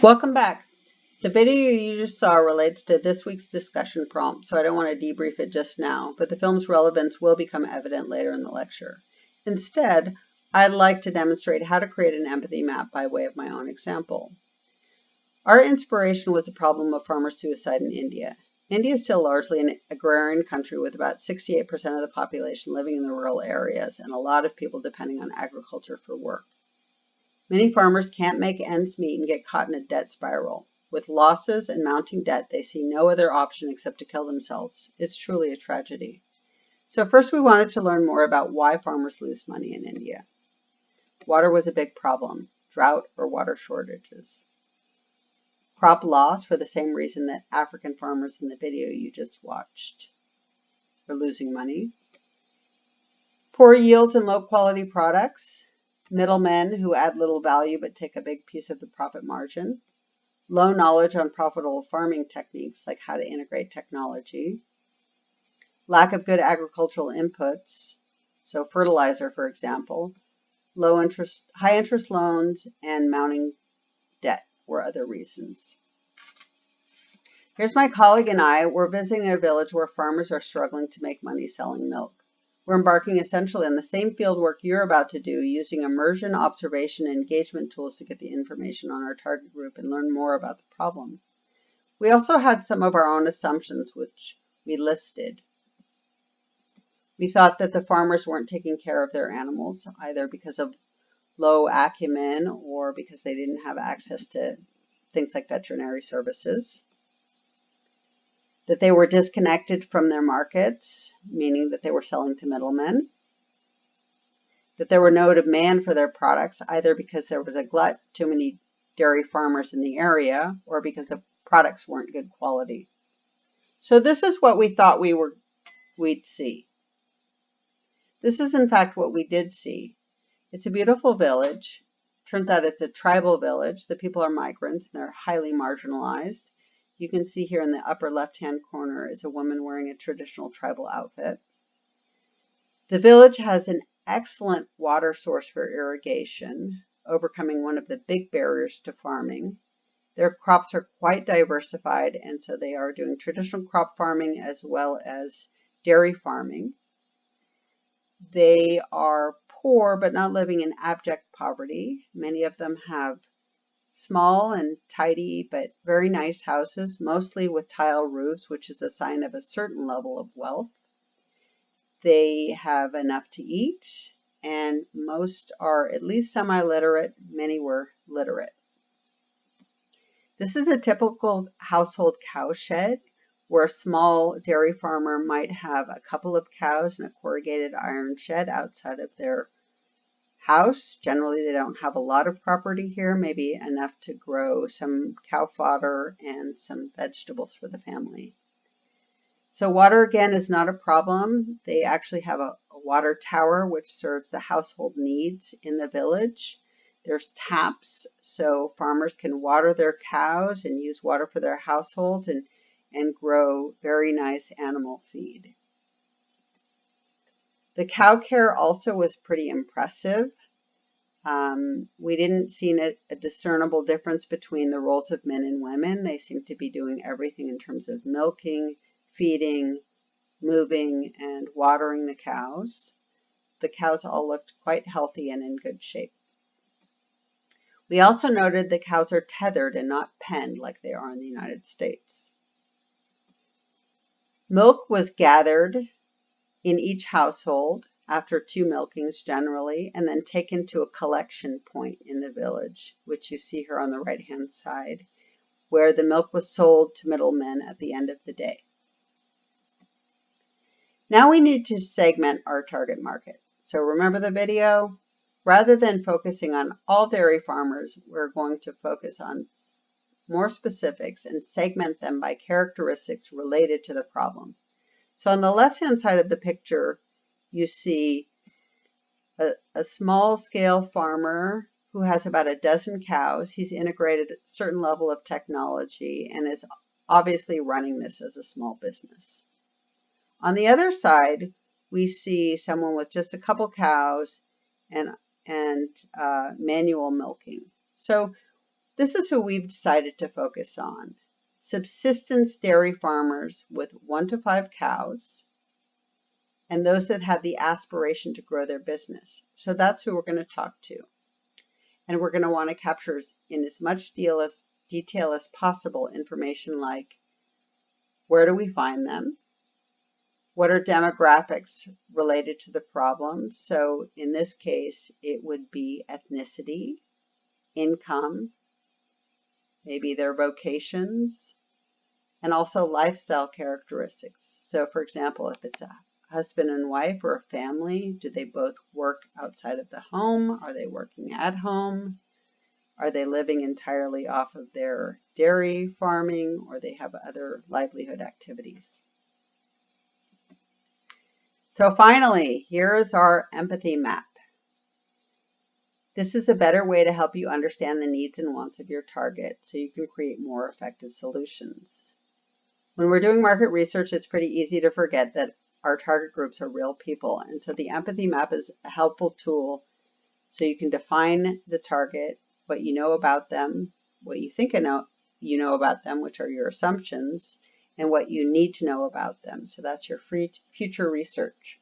Welcome back. The video you just saw relates to this week's discussion prompt, so I don't want to debrief it just now, but the film's relevance will become evident later in the lecture. Instead, I'd like to demonstrate how to create an empathy map by way of my own example. Our inspiration was the problem of farmer suicide in India. India is still largely an agrarian country with about 68% of the population living in the rural areas and a lot of people depending on agriculture for work. Many farmers can't make ends meet and get caught in a debt spiral. With losses and mounting debt, they see no other option except to kill themselves. It's truly a tragedy. So first we wanted to learn more about why farmers lose money in India. Water was a big problem, drought or water shortages. Crop loss for the same reason that African farmers in the video you just watched are losing money. Poor yields and low quality products. Middlemen who add little value but take a big piece of the profit margin. Low knowledge on profitable farming techniques like how to integrate technology. Lack of good agricultural inputs, so fertilizer for example. High interest loans and mounting debt were other reasons. Here's my colleague and I. We're visiting a village where farmers are struggling to make money selling milk. We're embarking essentially on the same field work you're about to do, using immersion, observation, and engagement tools to get the information on our target group and learn more about the problem. We also had some of our own assumptions, which we listed. We thought that the farmers weren't taking care of their animals, either because of low acumen or because they didn't have access to things like veterinary services. That they were disconnected from their markets, meaning that they were selling to middlemen. That there were no demand for their products, either because there was a glut, too many dairy farmers in the area, or because the products weren't good quality. So this is what we thought we'd see. This is in fact what we did see. It's a beautiful village. Turns out it's a tribal village. The people are migrants and they're highly marginalized. You can see here in the upper left-hand corner is a woman wearing a traditional tribal outfit. The village has an excellent water source for irrigation, overcoming one of the big barriers to farming. Their crops are quite diversified, and so they are doing traditional crop farming as well as dairy farming. They are poor, but not living in abject poverty. Many of them have small and tidy but very nice houses, mostly with tile roofs, which is a sign of a certain level of wealth. They have enough to eat, and most are at least semi-literate. Many were literate. This is a typical household cow shed, where a small dairy farmer might have a couple of cows in a corrugated iron shed outside of their house. Generally, they don't have a lot of property here, maybe enough to grow some cow fodder and some vegetables for the family. So water, again, is not a problem. They actually have a water tower which serves the household needs in the village. There's taps so farmers can water their cows and use water for their households and grow very nice animal feed. The cow care also was pretty impressive. We didn't see a discernible difference between the roles of men and women. They seemed to be doing everything in terms of milking, feeding, moving, and watering the cows. The cows all looked quite healthy and in good shape. We also noted the cows are tethered and not penned like they are in the United States. Milk was gathered in each household after 2 milkings generally, and then taken to a collection point in the village, which you see here on the right-hand side, where the milk was sold to middlemen at the end of the day. Now we need to segment our target market. So remember the video? Rather than focusing on all dairy farmers, we're going to focus on more specifics and segment them by characteristics related to the problem. So on the left-hand side of the picture, you see a small-scale farmer who has about a dozen cows. He's integrated a certain level of technology and is obviously running this as a small business. On the other side, we see someone with just a couple cows and manual milking. So This is who we've decided to focus on. Subsistence dairy farmers with 1 to 5 cows, and those that have the aspiration to grow their business. So that's who we're going to talk to. And we're going to want to capture in as much detail as possible information like, where do we find them? What are demographics related to the problem? So in this case, it would be ethnicity, income, maybe their vocations, and also lifestyle characteristics. So for example, if it's a husband and wife or a family, do they both work outside of the home? Are they working at home? Are they living entirely off of their dairy farming, or they have other livelihood activities? So finally, here's our empathy map. This is a better way to help you understand the needs and wants of your target so you can create more effective solutions. When we're doing market research, it's pretty easy to forget that our target groups are real people. And so the empathy map is a helpful tool so you can define the target, what you know about them, what you think you know about them, which are your assumptions, and what you need to know about them. So that's your future research.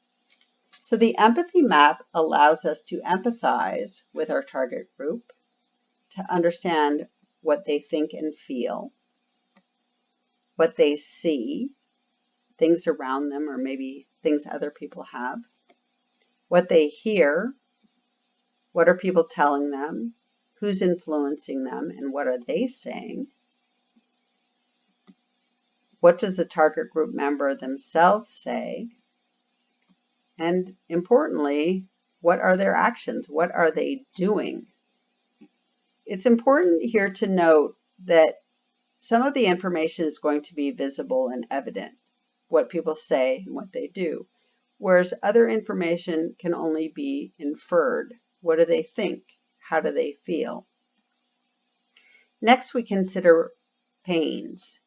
So the empathy map allows us to empathize with our target group, to understand what they think and feel, what they see, things around them or maybe things other people have, what they hear, what are people telling them, who's influencing them, and what are they saying, what does the target group member themselves say, and importantly, what are their actions? What are they doing? It's important here to note that some of the information is going to be visible and evident, what people say and what they do, whereas other information can only be inferred. What do they think? How do they feel? Next, we consider pains.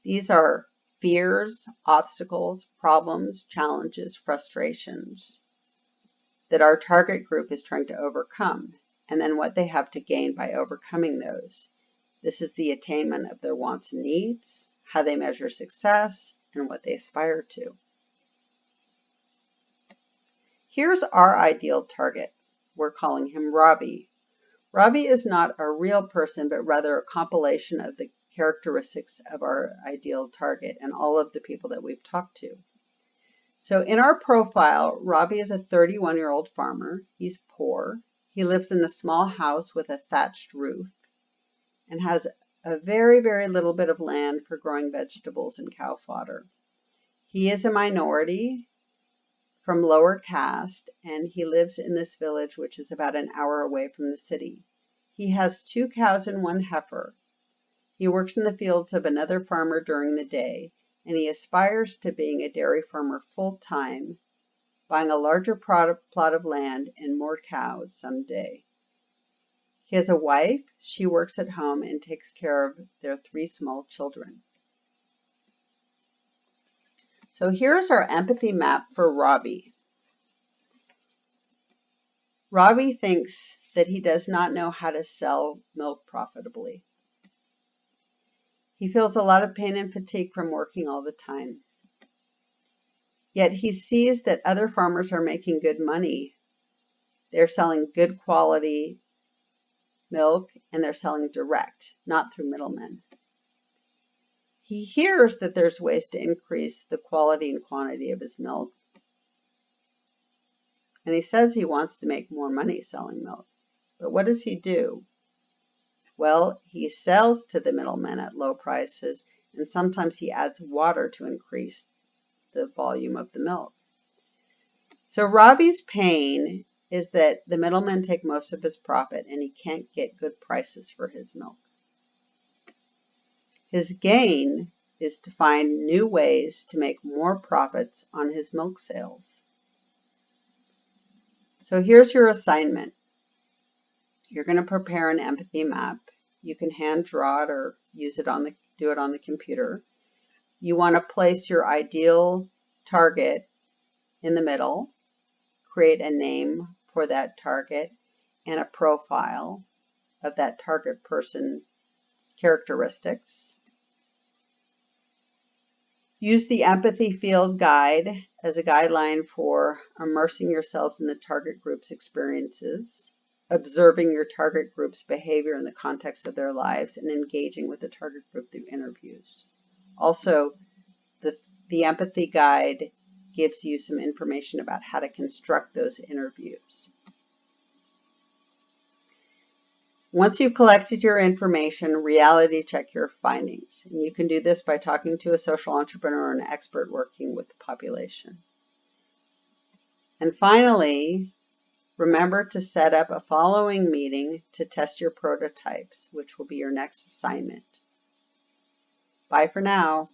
These are fears, obstacles, problems, challenges, frustrations that our target group is trying to overcome, and then what they have to gain by overcoming those. This is the attainment of their wants and needs, how they measure success, and what they aspire to. Here's our ideal target. We're calling him Robbie. Robbie is not a real person, but rather a compilation of the characteristics of our ideal target and all of the people that we've talked to. So in our profile, Robbie is a 31-year-old farmer. He's poor. He lives in a small house with a thatched roof and has a very, very little bit of land for growing vegetables and cow fodder. He is a minority from lower caste, and he lives in this village, which is about an hour away from the city. He has 2 cows and 1 heifer. He works in the fields of another farmer during the day, and he aspires to being a dairy farmer full-time, buying a larger plot of land and more cows someday. He has a wife. She works at home and takes care of their 3 small children. So here's our empathy map for Robbie. Robbie thinks that he does not know how to sell milk profitably. He feels a lot of pain and fatigue from working all the time. Yet he sees that other farmers are making good money. They're selling good quality milk, and they're selling direct, not through middlemen. He hears that there's ways to increase the quality and quantity of his milk. And he says he wants to make more money selling milk. But what does he do? Well, he sells to the middlemen at low prices, and sometimes he adds water to increase the volume of the milk. So Robbie's pain is that the middlemen take most of his profit and he can't get good prices for his milk. His gain is to find new ways to make more profits on his milk sales. So here's your assignment. You're going to prepare an empathy map. You can hand draw it or do it on the computer. You want to place your ideal target in the middle, create a name for that target and a profile of that target person's characteristics. Use the empathy field guide as a guideline for immersing yourselves in the target group's experiences, observing your target group's behavior in the context of their lives, and engaging with the target group through interviews. Also, the empathy guide gives you some information about how to construct those interviews. Once you've collected your information, reality check your findings. And you can do this by talking to a social entrepreneur or an expert working with the population. And finally, remember to set up a following meeting to test your prototypes, which will be your next assignment. Bye for now.